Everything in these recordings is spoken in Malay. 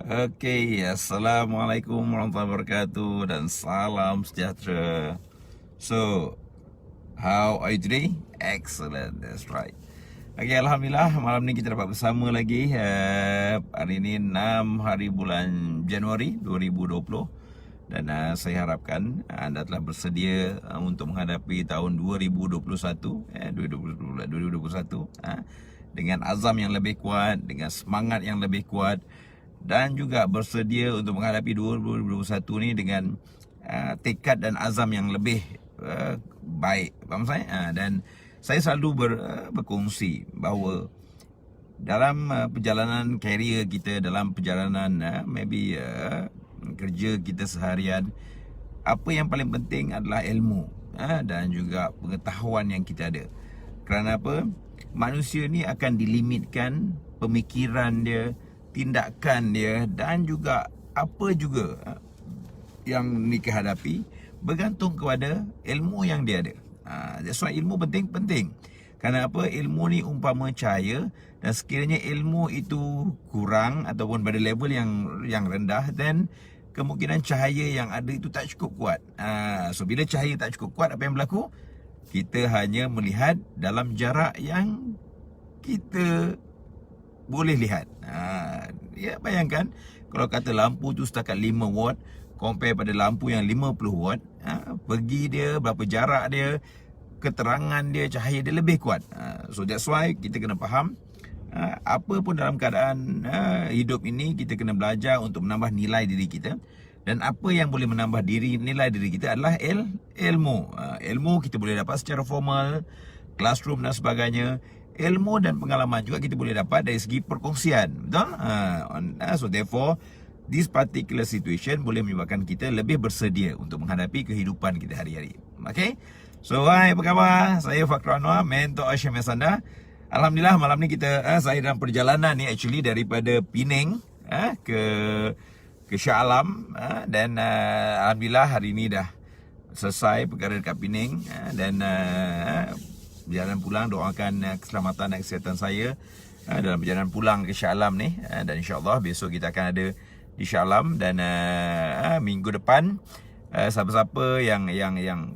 Oke, Assalamualaikum warahmatullahi wabarakatuh dan salam sejahtera. So, how are you today? Excellent, that's right. Oke, Alhamdulillah malam ni kita dapat bersama lagi. Hari ini 6 hari bulan Januari 2020. Dan saya harapkan anda telah bersedia untuk menghadapi tahun 2021, 2021 dengan azam yang lebih kuat, dengan semangat yang lebih kuat, dan juga bersedia untuk menghadapi 2021 ni dengan tekad dan azam yang lebih baik. Faham saya? Dan saya selalu berkongsi bahawa dalam perjalanan karier kita, dalam perjalanan kerja kita seharian, apa yang paling penting adalah ilmu dan juga pengetahuan yang kita ada. Kerana apa? Manusia ni akan dilimitkan pemikiran dia, tindakan dia, dan juga apa juga yang mereka hadapi bergantung kepada ilmu yang dia ada. That's why ilmu penting. Kerana apa? Ilmu ni umpama cahaya, dan sekiranya ilmu itu kurang ataupun pada level yang rendah, then kemungkinan cahaya yang ada itu tak cukup kuat. So bila cahaya tak cukup kuat, apa yang berlaku? Kita hanya melihat dalam jarak yang kita boleh lihat. Ya, bayangkan kalau kata lampu tu setakat 5 watt compare pada lampu yang 50 watt, pergi dia, berapa jarak dia, keterangan dia, cahaya dia lebih kuat. So that's why kita kena faham, apa pun dalam keadaan hidup ini, kita kena belajar untuk menambah nilai diri kita. Dan apa yang boleh menambah nilai diri kita adalah ilmu. Ilmu kita boleh dapat secara formal, classroom dan sebagainya. Ilmu dan pengalaman juga kita boleh dapat dari segi perkongsian. Betul? So therefore, this particular situation boleh menyebabkan kita lebih bersedia untuk menghadapi kehidupan kita hari-hari. Okay? So, hai, apa khabar? Saya Fakru Anwar, mentor HMS anda. Alhamdulillah malam ni saya dalam perjalanan ni actually daripada Penang ke Shah Alam, dan alhamdulillah hari ni dah selesai perkara dekat Penang, dan perjalanan pulang. Doakan keselamatan dan kesihatan saya dalam perjalanan pulang ke Shah Alam ni, dan insyaAllah besok kita akan ada di Shah Alam. Dan minggu depan, siapa-siapa yang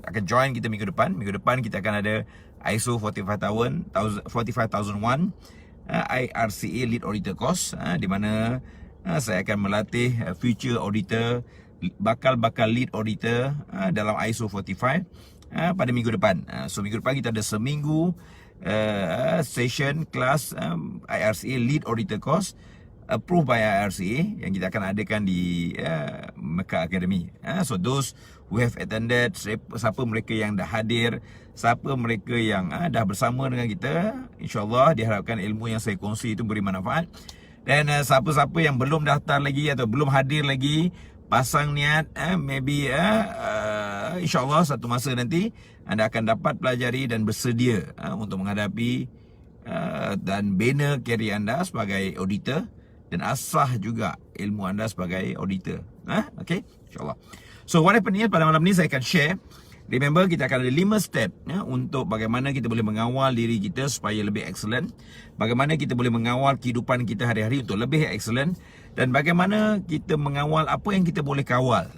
akan join kita minggu depan kita akan ada ISO 45001 IRCA Lead Auditor course, di mana saya akan melatih future auditor, bakal lead auditor dalam ISO 45 pada minggu depan. So minggu depan kita ada seminggu session kelas IRCA Lead Auditor course approved by IRCA yang kita akan adakan di Mecca Academy. So those who have attended, siapa mereka yang dah hadir, siapa mereka yang dah bersama dengan kita, insyaAllah diharapkan ilmu yang saya kongsi itu beri manfaat. Dan siapa-siapa yang belum daftar lagi atau belum hadir lagi, pasang niat, maybe insyaAllah satu masa nanti anda akan dapat pelajari dan bersedia untuk menghadapi dan bina karier anda sebagai auditor, dan asah juga ilmu anda sebagai auditor. Okay, insyaAllah. So what happened pada malam ni saya akan share. Remember, kita akan ada 5 step untuk bagaimana kita boleh mengawal diri kita supaya lebih excellent, bagaimana kita boleh mengawal kehidupan kita hari-hari untuk lebih excellent, dan bagaimana kita mengawal apa yang kita boleh kawal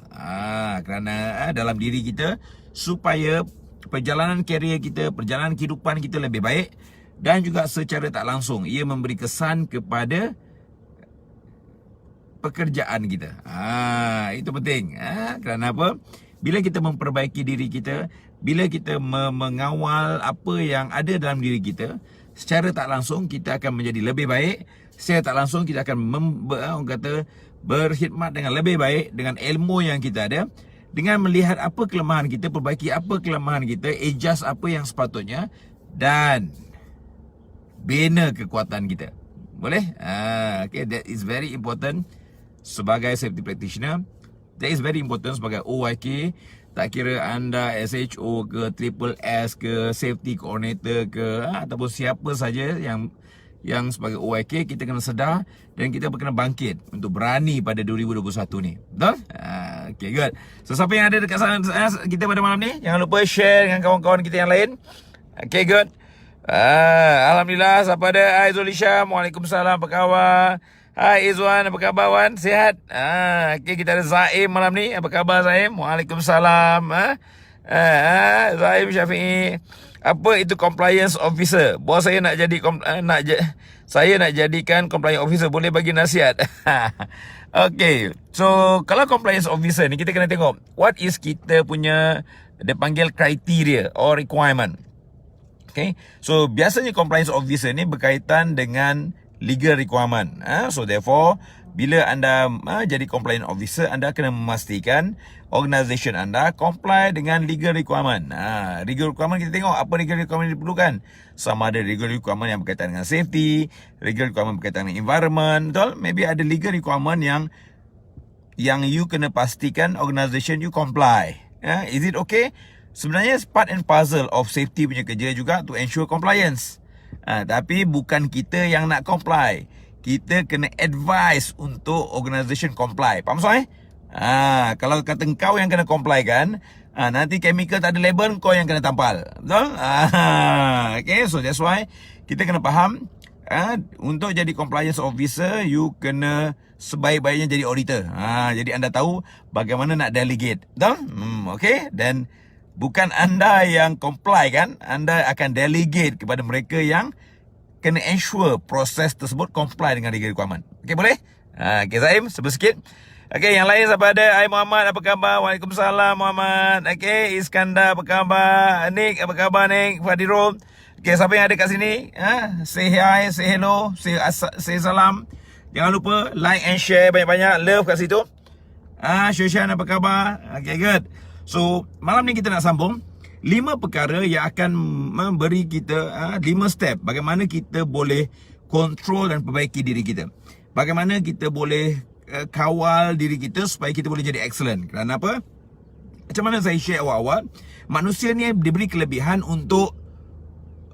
kerana dalam diri kita, supaya perjalanan karier kita, perjalanan kehidupan kita lebih baik, dan juga secara tak langsung ia memberi kesan kepada pekerjaan kita. Itu penting. Kerana apa? Bila kita memperbaiki diri kita, bila kita mengawal apa yang ada dalam diri kita, secara tak langsung kita akan menjadi lebih baik. Secara tak langsung kita akan berkhidmat dengan lebih baik dengan ilmu yang kita ada, dengan melihat apa kelemahan kita, perbaiki apa kelemahan kita, adjust apa yang sepatutnya, dan bina kekuatan kita. Boleh? Okay, that is very important sebagai safety practitioner. That is very important sebagai OYK. Tak kira anda SHO ke, Triple S ke, Safety Coordinator ke, ataupun siapa saja yang sebagai OYK, kita kena sedar dan kita kena bangkit untuk berani pada 2021 ni. Betul? Okay, good. So siapa yang ada dekat sana kita pada malam ni, jangan lupa share dengan kawan-kawan kita yang lain. Okay, good. Alhamdulillah, siapa ada? Aizul Isham, Waalaikumsalam, apa khabar? Hai Izwan, apa khabar Wan? Sihat? Okay, kita ada Zaim malam ni. Apa khabar Zaim? Waalaikumsalam. Zaim Syafi'i. Apa itu compliance officer? Bos saya nak jadi saya nak jadikan compliance officer. Boleh bagi nasihat? Okay, so kalau compliance officer ni kita kena tengok what is kita punya, dia panggil criteria or requirement. Okay, so biasanya compliance officer ni berkaitan dengan legal requirement. So therefore, bila anda jadi compliance officer, anda kena memastikan organisation anda comply dengan legal requirement. Legal requirement kita tengok apa legal requirement yang diperlukan. Sama ada legal requirement yang berkaitan dengan safety, legal requirement berkaitan dengan environment, betul? Maybe ada legal requirement yang you kena pastikan organisation you comply. Is it okay? Sebenarnya part and puzzle of safety punya kerja juga to ensure compliance. Tapi bukan kita yang nak comply. Kita kena advise untuk organisation comply. Faham soal? Kalau kata kau yang kena comply kan, nanti chemical tak ada label, kau yang kena tampal. Betul? Okay, so that's why kita kena faham, untuk jadi compliance officer, you kena sebaik-baiknya jadi auditor. Jadi anda tahu bagaimana nak delegate. Betul? Okay, dan bukan anda yang comply kan, anda akan delegate kepada mereka yang kena ensure proses tersebut comply dengan legal requirement. Okay, boleh? Okay, Zaim, sebut sikit. Okay, yang lain siapa ada? Hai Muhammad, apa khabar? Waalaikumsalam Muhammad. Okay, Iskandar, apa khabar? Nick, apa khabar Nick? Fadirul. Okay, siapa yang ada kat sini? Say hi, say hello, say salam. Jangan lupa like and share banyak-banyak. Love kat situ. Shoshan, apa khabar? Okay, good. So, malam ni kita nak sambung 5 perkara yang akan memberi kita 5 step bagaimana kita boleh kontrol dan perbaiki diri kita. Bagaimana kita boleh kawal diri kita supaya kita boleh jadi excellent. Kerana apa? Macam mana saya share awal-awal, manusia ni diberi kelebihan untuk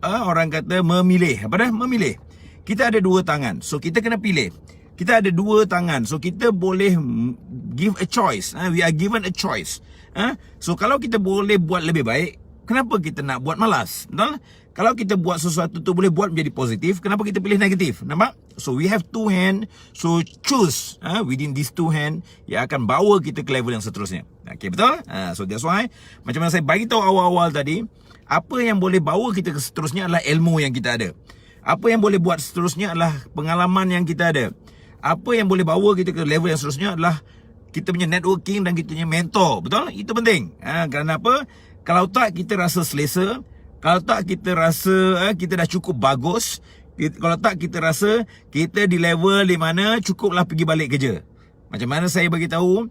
orang kata memilih. Apa dah? Memilih. Kita ada 2 tangan. So, kita kena pilih. Kita ada 2 tangan. So, kita boleh give a choice. We are given a choice. So kalau kita boleh buat lebih baik, kenapa kita nak buat malas? Betul? Kalau kita buat sesuatu tu boleh buat menjadi positif, kenapa kita pilih negatif? Nampak? So we have 2 hand. So choose within these 2 hand yang akan bawa kita ke level yang seterusnya. Okay, betul? So that's why, macam mana saya bagi tahu awal-awal tadi, apa yang boleh bawa kita ke seterusnya adalah ilmu yang kita ada. Apa yang boleh buat seterusnya adalah pengalaman yang kita ada. Apa yang boleh bawa kita ke level yang seterusnya adalah kita punya networking dan kita punya mentor. Betul? Itu penting. Kerana apa? Kalau tak kita rasa selesa, kalau tak kita rasa kita dah cukup bagus, kalau tak kita rasa kita di level di mana cukuplah pergi balik kerja. Macam mana saya bagi tahu,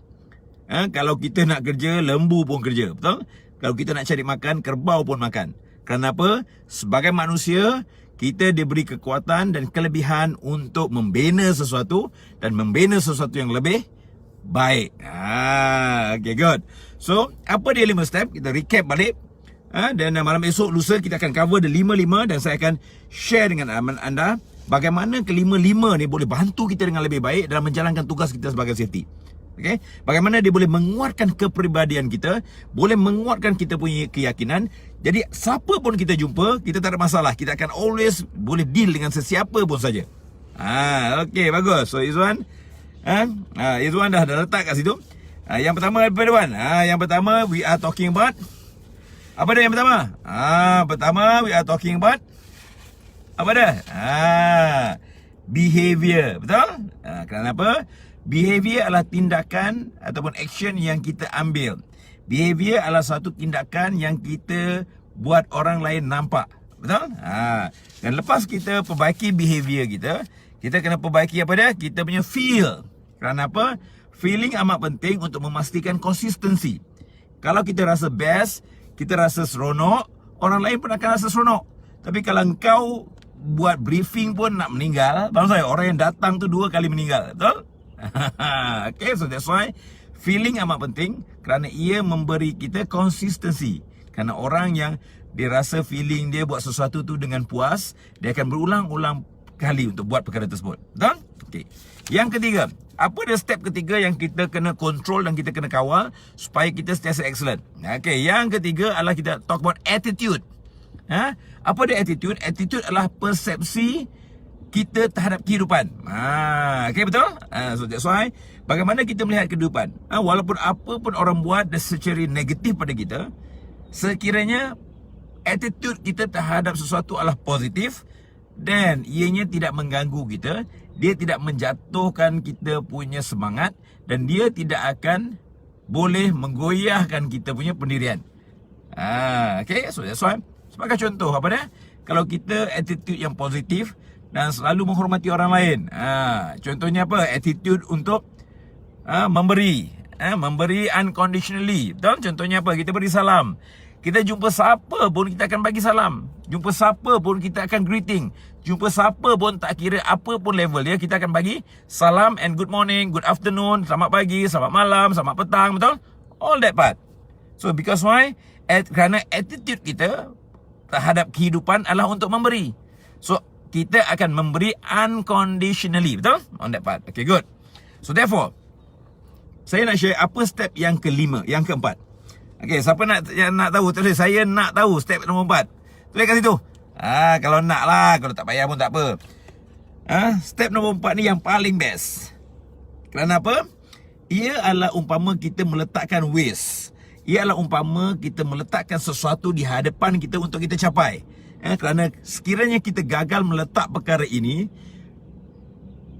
kalau kita nak kerja, lembu pun kerja. Betul? Kalau kita nak cari makan, kerbau pun makan. Kerana apa? Sebagai manusia, kita diberi kekuatan dan kelebihan untuk membina sesuatu dan membina sesuatu yang lebih baik. Okay, good. So, apa dia 5 step? Kita recap balik. Dan malam esok, lusa, kita akan cover the 5 dan saya akan share dengan anda bagaimana ke-5 ni boleh bantu kita dengan lebih baik dalam menjalankan tugas kita sebagai safety. Okay? Bagaimana dia boleh menguatkan kepribadian kita, boleh menguatkan kita punya keyakinan. Jadi, siapa pun kita jumpa, kita tak ada masalah. Kita akan always boleh deal dengan sesiapa pun saja. Okay, bagus. So, Izwan, Izwan dah letak kat situ. Yang pertama apa Wan? Yang pertama we are talking about apa dah yang pertama? Pertama we are talking about apa dah? Behavior. Betul? Kerana apa? Behavior adalah tindakan ataupun action yang kita ambil. Behavior adalah satu tindakan yang kita buat orang lain nampak. Betul? Dan lepas kita perbaiki behavior kita, kita kena perbaiki apa dah? Kita punya feel. Kerana apa? Feeling amat penting untuk memastikan konsistensi. Kalau kita rasa best, kita rasa seronok, orang lain pun akan rasa seronok. Tapi kalau engkau buat briefing pun nak meninggal, bang saya, orang yang datang tu 2 kali meninggal. Betul? Okay, so that's why feeling amat penting kerana ia memberi kita konsistensi. Kerana orang yang dia rasa feeling dia buat sesuatu tu dengan puas, dia akan berulang-ulang kali untuk buat perkara tersebut. Betul? Okay. Yang ketiga, apa dia step ketiga yang kita kena control dan kita kena kawal supaya kita sentiasa excellent? Okay, yang ketiga adalah kita talk about attitude. Apa dia attitude? Attitude adalah persepsi kita terhadap kehidupan. Okay, betul? So that's why bagaimana kita melihat kehidupan. Walaupun apa pun orang buat secara negatif pada kita, sekiranya attitude kita terhadap sesuatu adalah positif dan ianya tidak mengganggu kita, dia tidak menjatuhkan kita punya semangat dan dia tidak akan boleh menggoyahkan kita punya pendirian. Okay, so that's why sebagai contoh apa dia? Kalau kita attitude yang positif dan selalu menghormati orang lain. Contohnya apa? Attitude untuk memberi, memberi unconditionally. Betul? Contohnya apa? Kita beri salam. Kita jumpa siapa pun kita akan bagi salam. Jumpa siapa pun kita akan greeting. Jumpa siapa pun tak kira apa pun level dia, kita akan bagi salam and good morning, good afternoon, selamat pagi, selamat malam, selamat petang, betul? All that part. So because why? Kerana attitude kita terhadap kehidupan adalah untuk memberi. So kita akan memberi unconditionally, betul? On that part. Okay, good. So therefore, saya nak share apa step yang kelima, yang keempat. Okay, siapa yang nak tahu? Tulis, saya nak tahu step nombor 4. Tulis kat situ. Kalau nak lah, kalau tak payah pun tak apa. Step nombor 4 ni yang paling best. Kerana apa? Ia adalah umpama kita meletakkan waste. Ia adalah umpama kita meletakkan sesuatu di hadapan kita untuk kita capai. Kerana sekiranya kita gagal meletak perkara ini,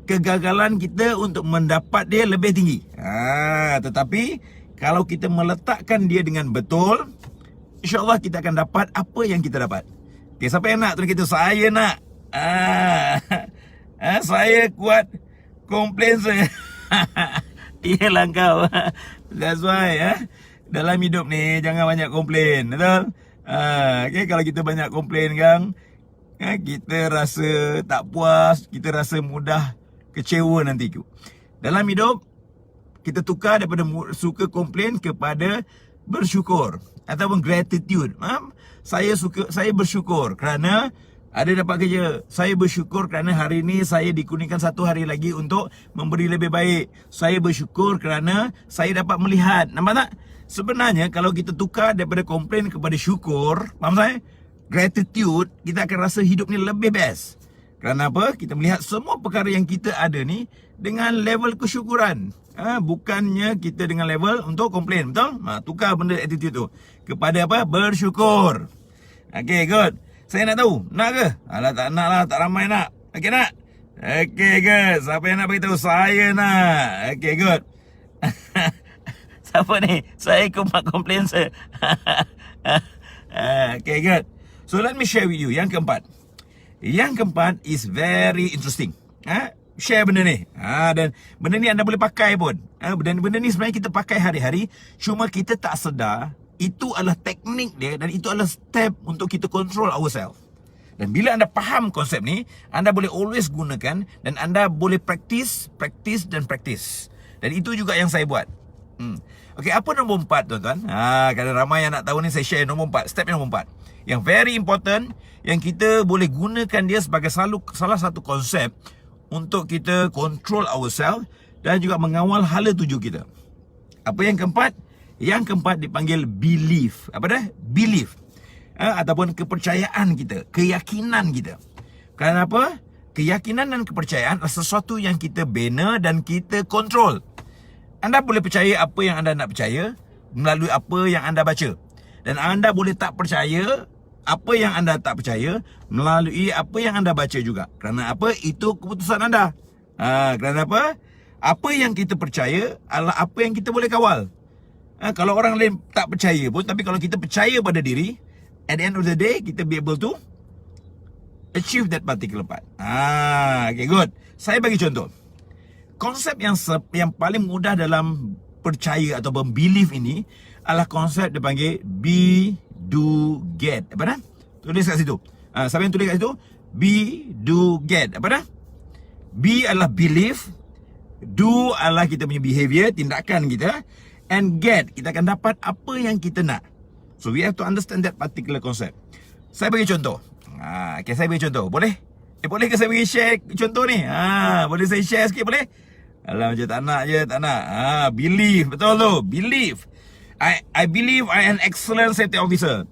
kegagalan kita untuk mendapat dia lebih tinggi. Tetapi kalau kita meletakkan dia dengan betul, InsyaAllah kita akan dapat apa yang kita dapat. Okay, siapa yang nak? Tulis kita, saya nak. Saya kuat komplain saya. Iyalah kau. That's why dalam hidup ni jangan banyak komplain, betul? Okay, kalau kita banyak komplain kan, kita rasa tak puas, kita rasa mudah kecewa nanti. Dalam hidup kita tukar daripada suka komplain kepada bersyukur ataupun gratitude. Saya bersyukur kerana ada dapat kerja. Saya bersyukur kerana hari ini saya dikurniakan satu hari lagi untuk memberi lebih baik. Saya bersyukur kerana saya dapat melihat. Nampak tak? Sebenarnya kalau kita tukar daripada komplain kepada syukur, faham saya? Gratitude, kita akan rasa hidup ni lebih best. Kerana apa? Kita melihat semua perkara yang kita ada ni dengan level kesyukuran. Bukannya kita dengan level untuk komplain, betul? Tukar benda attitude tu kepada apa? Bersyukur. Okay, good. Saya nak tahu, nak ke? Alah, tak nak lah, tak ramai nak. Okay, nak? Okay, good. Siapa yang nak beritahu? Saya nak. Okay, good. Siapa ni? Saya kumat komplain saya. Okay, good. So let me share with you yang keempat. Yang keempat is very interesting. Share benda ni. Dan benda ni anda boleh pakai pun. Dan benda ni sebenarnya kita pakai hari-hari. Cuma kita tak sedar itu adalah teknik dia dan itu adalah step untuk kita control ourselves. Dan bila anda faham konsep ni, anda boleh always gunakan dan anda boleh practice. Dan itu juga yang saya buat. Okay, apa nombor 4 tuan-tuan? Kerana ramai yang nak tahu ni, saya share nombor 4. Step yang nombor 4 yang very important, yang kita boleh gunakan dia sebagai salah satu konsep untuk kita control ourselves dan juga mengawal hala tuju kita. Apa yang keempat? Yang keempat dipanggil belief. Apa dah? Belief. Ataupun kepercayaan kita, keyakinan kita. Kerana apa? Keyakinan dan kepercayaan adalah sesuatu yang kita bina dan kita control. Anda boleh percaya apa yang anda nak percaya melalui apa yang anda baca. Dan anda boleh tak percaya apa yang anda tak percaya melalui apa yang anda baca juga. Kerana apa? Itu keputusan anda. Kerana apa? Apa yang kita percaya adalah apa yang kita boleh kawal. Kalau orang lain tak percaya pun, tapi kalau kita percaya pada diri, at the end of the day, kita be able to achieve that particular part. Okay, good. Saya bagi contoh. Konsep yang paling mudah dalam percaya atau belief ini adalah konsep dipanggil be, do, get. Apa dah? Tulis kat situ. Siapa yang tulis kat situ? Be, do, get. Apa dah? Be adalah belief. Do adalah kita punya behavior, tindakan kita. And get, kita akan dapat apa yang kita nak. So we have to understand that particular concept. Saya bagi contoh. Okay, saya bagi contoh. Boleh? Boleh ke saya bagi share contoh ni? Boleh saya share sikit boleh? Alah, macam tak nak je, tak nak. Believe, betul tu. Believe. I believe I am an excellent safety officer.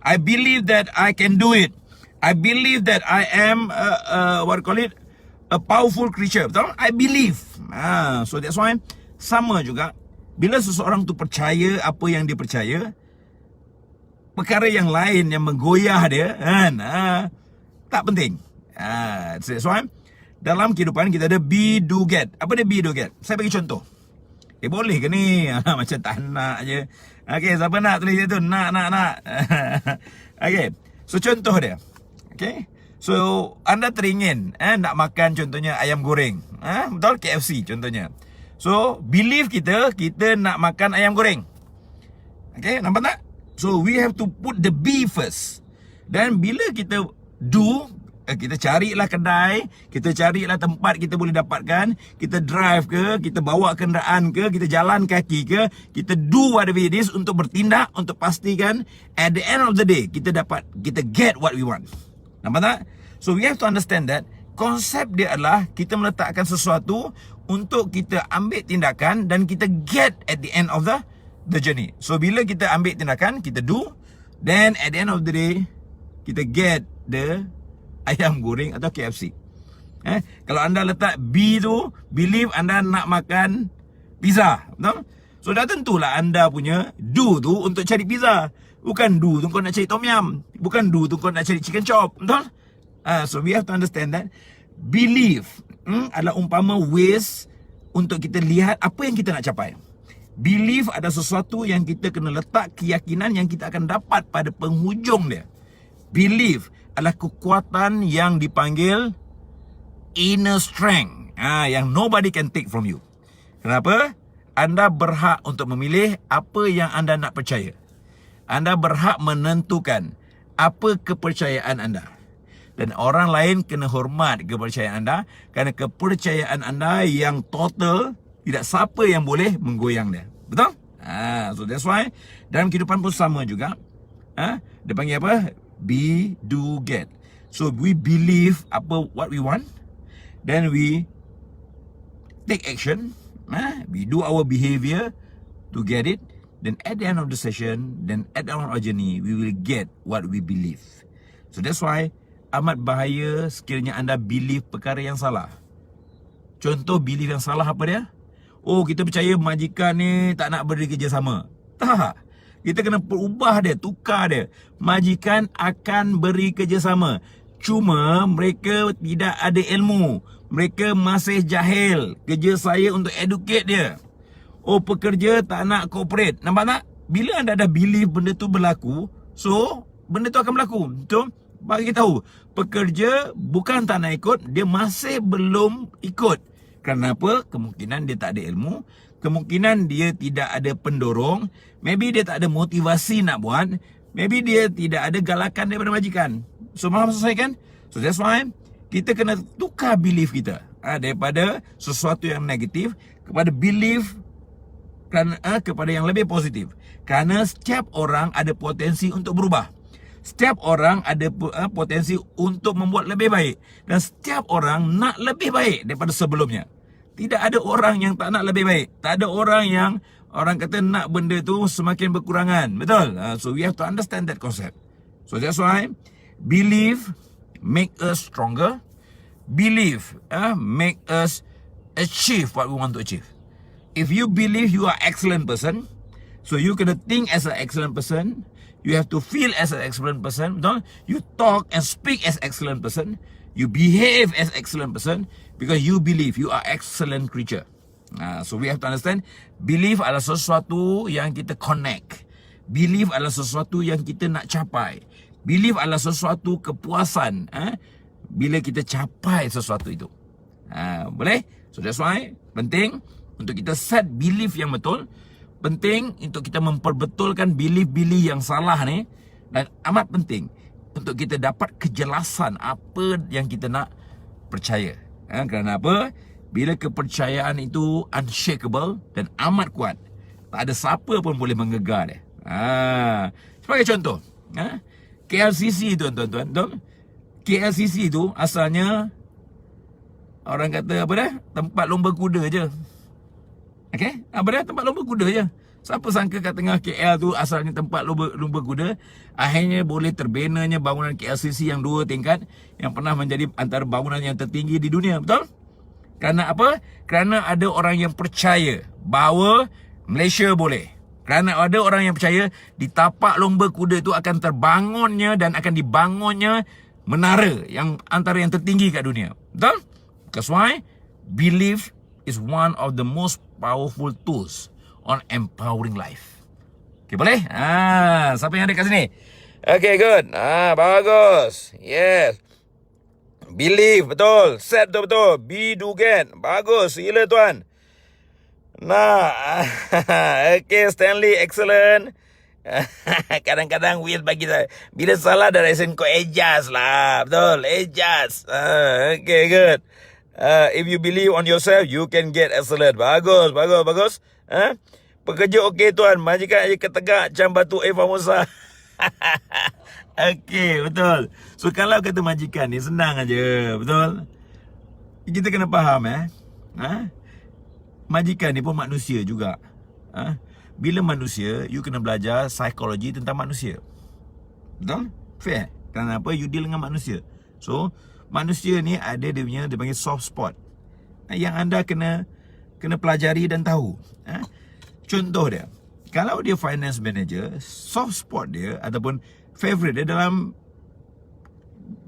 I believe that I can do it. I believe that I am a powerful creature. Betul? I believe. So that's why sama juga bila seseorang tu percaya apa yang dia percaya, perkara yang lain yang menggoyah dia kan, tak penting. That's why dalam kehidupan kita ada be, do, get. Apa dia be, do, get? Saya bagi contoh. Boleh ke ni? Macam tak nak je. Okay, siapa nak tulis dia tu? Nak. Okay, so contoh dia. Okay, so anda teringin nak makan contohnya ayam goreng, betul? KFC contohnya. So believe kita nak makan ayam goreng. Okay, nampak tak? So we have to put the be first. Dan bila kita do, kita carilah kedai, kita carilah tempat kita boleh dapatkan, kita drive ke, kita bawa kenderaan ke, kita jalan kaki ke, kita do whatever it is untuk bertindak, untuk pastikan at the end of the day kita get what we want. Nampak tak? So we have to understand that konsep dia adalah kita meletakkan sesuatu untuk kita ambil tindakan dan kita get at the end of the journey. So bila kita ambil tindakan, kita do, then at the end of the day kita get the ayam goreng atau KFC. Kalau anda letak B tu, believe anda nak makan pizza, betul? So dah tentulah anda punya do tu untuk cari pizza. Bukan do tu kau nak cari tom yum. Bukan do tu kau nak cari chicken chop, betul? So we have to understand that believe adalah umpama ways untuk kita lihat apa yang kita nak capai. Believe ada sesuatu yang kita kena letak keyakinan yang kita akan dapat pada penghujung dia. Believe adalah kekuatan yang dipanggil inner strength, yang nobody can take from you. Kenapa? Anda berhak untuk memilih apa yang anda nak percaya. Anda berhak menentukan apa kepercayaan anda. Dan orang lain kena hormat kepercayaan anda, kerana kepercayaan anda yang total, tidak siapa yang boleh menggoyang dia. Betul? So that's why dalam kehidupan pun sama juga. Dia panggil apa? Be, do, get. So we believe what we want, then we take action, we do our behavior to get it, then at the end of the session, then at the end of our journey, we will get what we believe. So that's why amat bahaya sekiranya anda believe perkara yang salah. Contoh believe yang salah apa dia? Oh, kita percaya majikan ni tak nak beri kerjasama. Tak. Kita kena ubah dia, tukar dia. Majikan akan beri kerjasama. Cuma mereka tidak ada ilmu. Mereka masih jahil. Kerja saya untuk educate dia. Oh, pekerja tak nak cooperate. Nampak tak? Bila anda dah believe benda tu berlaku, so benda tu akan berlaku. So, bagi tahu, pekerja bukan tak nak ikut, dia masih belum ikut. Kenapa? Kemungkinan dia tak ada ilmu. Kemungkinan dia tidak ada pendorong. Maybe dia tak ada motivasi nak buat. Maybe dia tidak ada galakan daripada majikan. So, faham saya kan? So, that's why kita kena tukar belief kita, daripada sesuatu yang negatif kepada belief kepada yang lebih positif. Kerana setiap orang ada potensi untuk berubah. Setiap orang ada potensi untuk membuat lebih baik. Dan setiap orang nak lebih baik daripada sebelumnya. Tidak ada orang yang tak nak lebih baik. Tak ada orang yang orang kata nak benda tu semakin berkurangan. Betul? So we have to understand that concept. So that's why belief make us stronger. Belief make us achieve what we want to achieve. If you believe you are excellent person, so you kena think as an excellent person. You have to feel as an excellent person. Betul? You talk and speak as excellent person. You behave as excellent person because you believe you are excellent creature. So we have to understand, belief adalah sesuatu yang kita connect. Belief adalah sesuatu yang kita nak capai. Belief adalah sesuatu kepuasan bila kita capai sesuatu itu. Boleh? So that's why penting untuk kita set belief yang betul. Penting untuk kita memperbetulkan belief-belief yang salah ni. Dan amat penting untuk kita dapat kejelasan apa yang kita nak percaya. Kerana apa? Bila kepercayaan itu unshakable dan amat kuat, tak ada siapa pun boleh menggegar dia. Sebagai contoh, KLCC tu tuan-tuan, KLCC tu asalnya orang kata apa dah? Tempat lomba kuda je. Okey? Apa dah? Tempat lomba kuda je. Siapa sangka kat tengah KL tu asalnya tempat lumba kuda, akhirnya boleh terbenanya bangunan KLCC yang 2 tingkat yang pernah menjadi antara bangunan yang tertinggi di dunia. Betul? Kerana apa? Kerana ada orang yang percaya bahawa Malaysia boleh. Kerana ada orang yang percaya di tapak lumba kuda itu akan terbangunnya dan akan dibangunnya menara yang antara yang tertinggi kat dunia. Betul? That's why belief is one of the most powerful tools on empowering life. Okay, boleh? Siapa yang ada kat sini? Okay, good. Bagus. Yes. Believe, betul. Set betul. Be, do, get. Bagus. Sila tuan. Nah. Okay, Stanley. Excellent. Kadang-kadang Will bagi saya, bila salah dah resen kau adjust lah. Betul. Adjust. Okay, good. If you believe on yourself, you can get excellent. Bagus. Pekerja okey tuan, majikan aja ketegak macam batu Famosa. Okey, betul. So kalau kata majikan ni senang aja, betul? Kita kena faham majikan ni pun manusia juga. Bila manusia, you kena belajar psikologi tentang manusia. Betul? Fair. Kenapa? You deal dengan manusia. So, manusia ni ada dia panggil soft spot. Yang anda kena pelajari dan tahu. Contoh dia, kalau dia finance manager, soft spot dia ataupun favorite dia dalam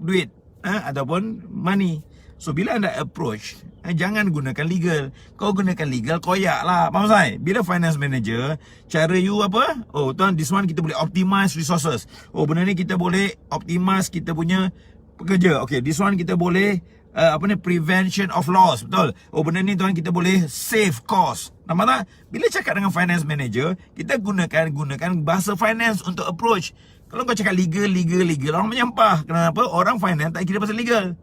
duit ataupun money. So bila anda approach, jangan gunakan legal. Kau gunakan legal, koyak lah. Faham saya? Bila finance manager, cara you apa? Oh tuan, this one kita boleh optimize resources. Oh benda ni kita boleh optimize kita punya pekerja. Okay, this one kita boleh prevention of loss. Betul? Oh benda ni tuan kita boleh save cost. Nampak tak? Bila cakap dengan finance manager, kita gunakan bahasa finance untuk approach. Kalau kau cakap legal, orang menyampah. Kenapa? Orang finance tak kira pasal legal.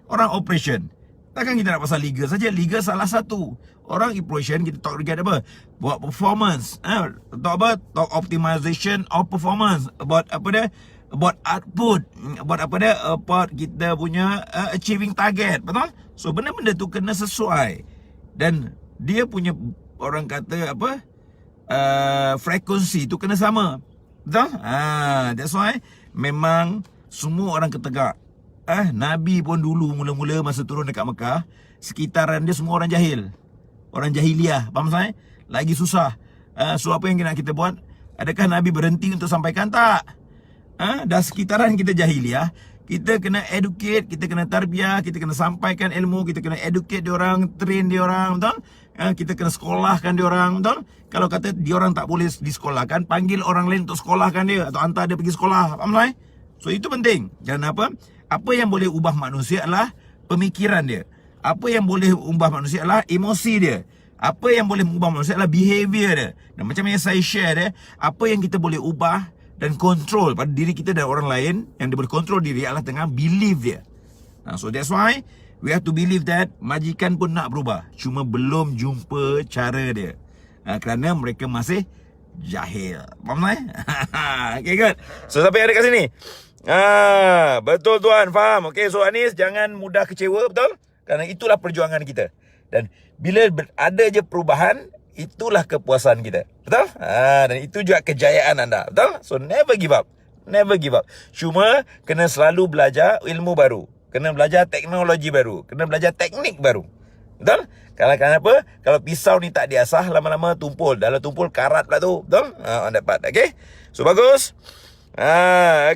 Orang operation, takkan kita nak pasal legal saja. Legal salah satu. Orang operation kita talk regard apa? Buat performance. Talk optimization of performance. About about output, about kita punya achieving target. Betul? So benda-benda tu kena sesuai. Dan dia punya orang kata frekuensi tu kena sama. Betul? That's why memang semua orang ketegak. Nabi pun dulu mula-mula masa turun dekat Mekah, sekitaran dia semua orang jahil. Orang jahiliah. Faham saya? Lagi susah. So apa yang kita buat? Adakah Nabi berhenti untuk sampaikan? Tak. Dah sekitaran kita jahiliah, kita kena educate, kita kena tarbiyah, kita kena sampaikan ilmu, kita kena educate diorang, train diorang, betul? Kita kena sekolahkan diorang, betul? Kalau kata diorang tak boleh disekolahkan, panggil orang lain untuk sekolahkan dia atau hantar dia pergi sekolah. Faham tak? So itu penting. Dan apa yang boleh ubah manusia adalah pemikiran dia. Apa yang boleh ubah manusia adalah emosi dia. Apa yang boleh mengubah manusia adalah behavior dia. Dan macam yang saya share dia, apa yang kita boleh ubah dan kontrol pada diri kita dan orang lain, yang dia boleh kontrol diri adalah tengah belief dia. So that's why we have to believe that majikan pun nak berubah, cuma belum jumpa cara dia, kerana mereka masih jahil. Faham tak? Okay, good. So siapa yang ada kat sini? Betul tuan, faham. Okay, so Anis, jangan mudah kecewa, betul? Kerana itulah perjuangan kita. Dan bila ada je perubahan, itulah kepuasan kita. Betul? Dan itu juga kejayaan anda. Betul? So never give up. Never give up. Cuma kena selalu belajar ilmu baru. Kena belajar teknologi baru. Kena belajar teknik baru. Betul? Kenapa? Kalau pisau ni tak diasah, lama-lama tumpul. Dalam tumpul karat pula tu. Betul? On that part. Okay? So bagus.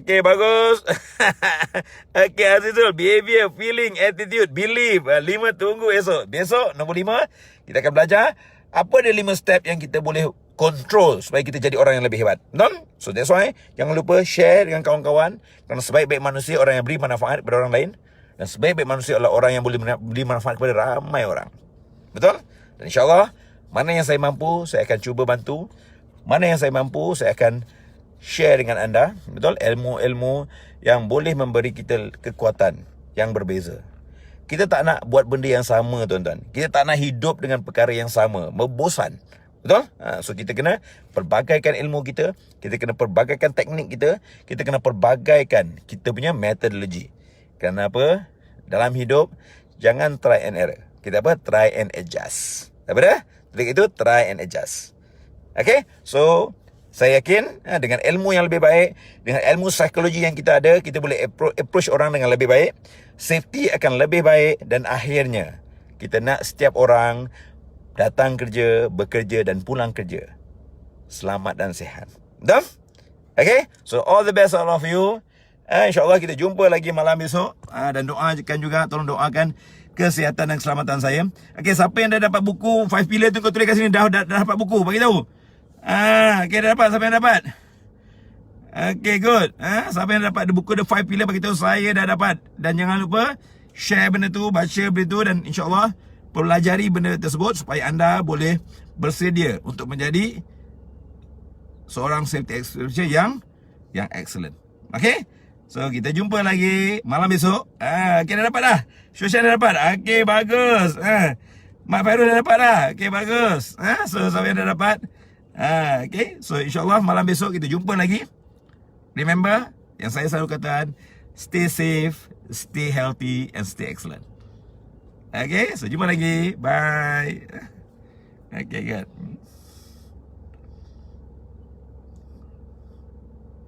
Okay, bagus. Okay, Azizul, behavior, feeling, attitude, belief. 5 tunggu esok. Besok nombor 5 kita akan belajar apa dia 5 step yang kita boleh control supaya kita jadi orang yang lebih hebat. Betul? So that's why jangan lupa share dengan kawan-kawan. Kerana sebaik-baik manusia orang yang beri manfaat kepada orang lain, dan sebaik-baik manusia adalah orang yang boleh beri manfaat kepada ramai orang. Betul? Dan insyaAllah, mana yang saya mampu, saya akan cuba bantu. Mana yang saya mampu, saya akan share dengan anda. Betul? Ilmu-ilmu yang boleh memberi kita kekuatan yang berbeza. Kita tak nak buat benda yang sama, tuan-tuan. Kita tak nak hidup dengan perkara yang sama. Membosan. Betul? So kita kena perbagaikan ilmu kita. Kita kena perbagaikan teknik kita. Kita kena perbagaikan kita punya metodologi. Kenapa? Dalam hidup, jangan try and error. Kita Try and adjust. Apa dah? Itu try and adjust. Okay, so saya yakin dengan ilmu yang lebih baik, dengan ilmu psikologi yang kita ada, kita boleh approach orang dengan lebih baik. Safety akan lebih baik dan akhirnya kita nak setiap orang datang kerja, bekerja dan pulang kerja selamat dan sihat. Betul? Okay, so all the best all of you. InsyaAllah kita jumpa lagi malam besok. Dan doakan juga, tolong doakan kesihatan dan keselamatan saya. Okay, siapa yang dah dapat buku 5 Pillar tu, kau tulis kat sini. Dah dapat buku, bagi tahu. Okay, dah dapat. Siapa yang dapat? Okay, good. Siapa yang dapat buku The 5 Pillar, bagi tahu saya dah dapat. Dan jangan lupa share benda tu, baca benda tu, dan insyaAllah pelajari benda tersebut supaya anda boleh bersedia untuk menjadi seorang safety executive yang excellent. Okay, so kita jumpa lagi malam besok. Okay, dah dapat dah. Syoshan dah dapat. Okay, bagus. Mak Fairul dah dapat dah. Okay, bagus. So siapa yang dah dapat? Okay, so insyaAllah malam besok kita jumpa lagi. Remember, yang saya selalu katakan, stay safe, stay healthy and stay excellent. Okay, so jumpa lagi. Bye. Okay, good.